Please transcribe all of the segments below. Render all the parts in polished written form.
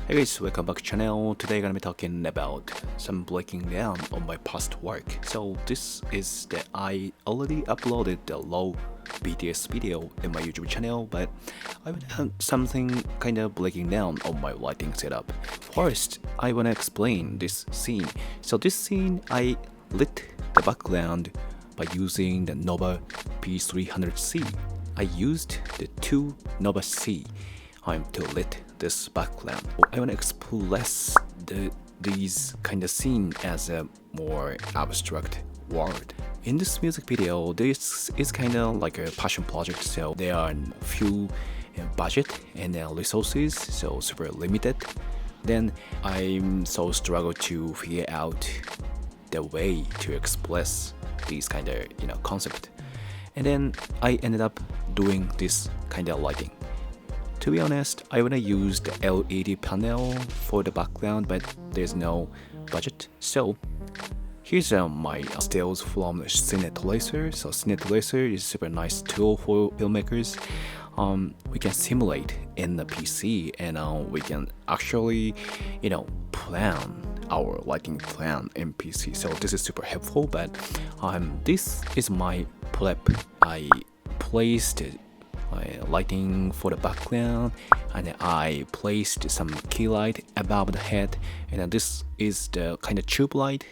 Hey guys, welcome back to channel. Today I'm gonna be talking about some breaking down on my past work. So this is that I already uploaded the low BTS video in my YouTube channel, but I would have something kind of breaking down on my lighting setup. First, I wanna explain this scene. So this scene, I lit the background by using the Nova P300c. I used the two Nova C to lit this background. I want to express these kind of scene as a more abstract word. In this music video, this is kind of like a passion project, so there are few budget and resources, so super limited. Then I'm so struggle to figure out the way to express these kind of concept, and then I ended up doing this kind of lighting. To be honest, I wanna use the LED panel for the background, but there's no budget. So here's my stills from Cinetracer. So Cinetracer is a super nice tool for filmmakers. We can simulate in the PC, and we can actually, plan our lighting plan in PC. So this is super helpful. But this is my prep. I placed lighting for the background, and I placed some key light above the head, and this is the kind of tube light.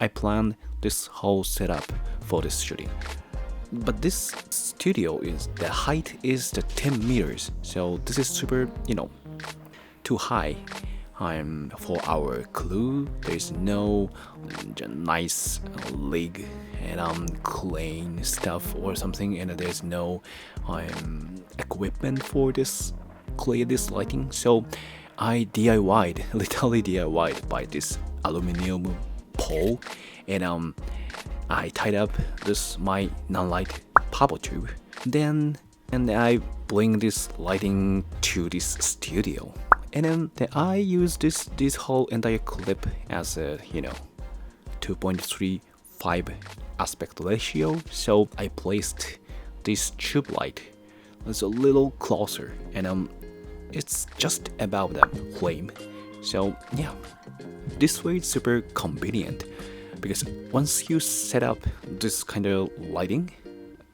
I planned this whole setup for this shooting. But this studio is the height is the 10 meters, so this is super too high. For our crew, there's no nice rig and crane stuff or something, and there's no equipment for this clear this lighting. So I DIY'd, literally DIY'd by this aluminum pole, and I tied up this my Nanlite Pavotube. Then I bring this lighting to this studio. And then I use this whole entire clip as a 2.35 aspect ratio. So I placed this tube light a little closer, and it's just above the flame. So yeah, this way it's super convenient, because once you set up this kind of lighting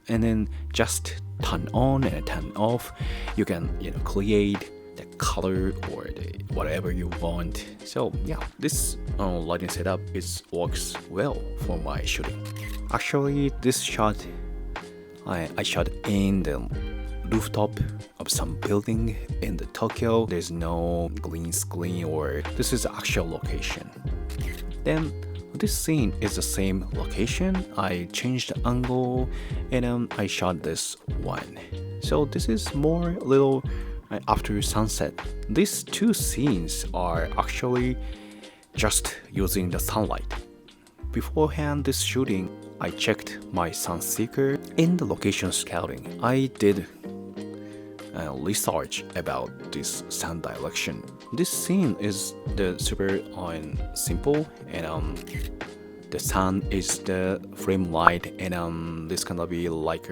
and then just turn on and turn off, you can create the color or whatever you want. So yeah, this lighting setup works well for my shooting. Actually, this shot I shot in the rooftop of some building in the Tokyo. There's no green screen, or this is the actual location. Then this scene is the same location. I changed the angle, and I shot this one. So this is more little after sunset. These two scenes are actually just using the sunlight. Beforehand this shooting, I checked my sun seeker in the location scouting. I did research about this sun direction. This scene is the super simple, and the sun is the frame light, and this gonna be like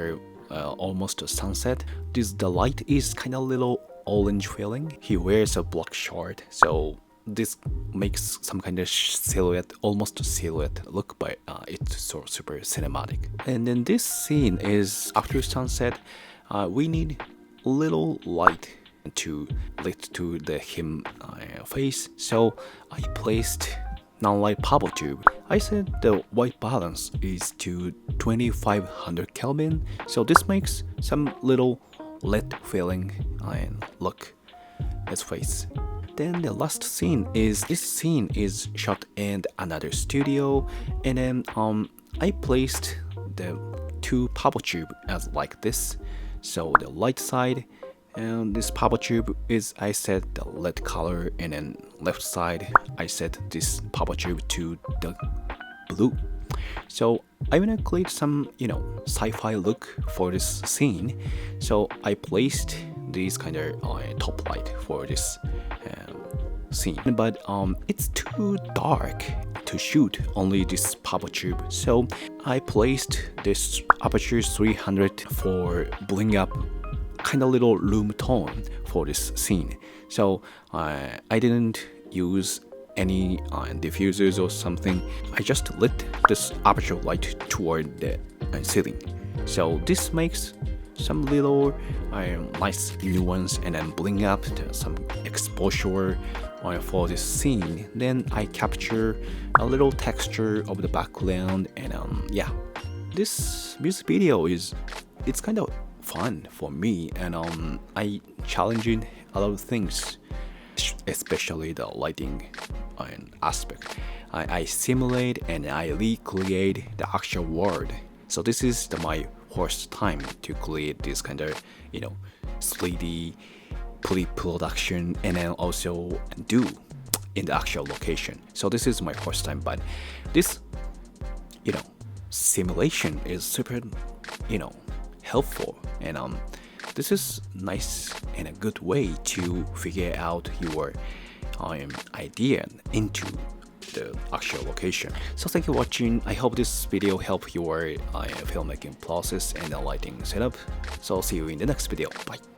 almost a sunset. The light is kind of little orange feeling. He wears a black shirt, so this makes some kind of silhouette, almost a silhouette look, but it's so super cinematic. And then this scene is after sunset. We need little light to lit to the him face, so I placed Nanlite Pavotube. I said the white balance is to 2500 Kelvin, so this makes some little lit feeling and look his face. Then the last scene is this scene is shot in another studio, and then I placed the two Pavotube as like this. So the light side, and this Pavotube is I set the red color, and then left side I set this Pavotube to the blue. So I wanna create some sci-fi look for this scene. So I placed these kind of top light for this scene, but it's too dark to shoot only this Pavotube. So I placed this Aputure 300 for bring up kind of little room tone for this scene. So I didn't use any diffusers or something. I just lit this aperture light toward the ceiling. So this makes some little nice nuance and then bring up some exposure for this scene. Then I capture a little texture of the background, and yeah, this music video it's kind of fun for me, and I challenging a lot of things, especially the lighting aspect. I simulate and I recreate the actual world. So this is my first time to create this kind of 3D pre-production and then also do in the actual location. So this is my first time, but this simulation is super helpful, and this is nice and a good way to figure out your idea into the actual location. So thank you for watching. I hope this video helped your filmmaking process and the lighting setup. So see you in the next video. Bye.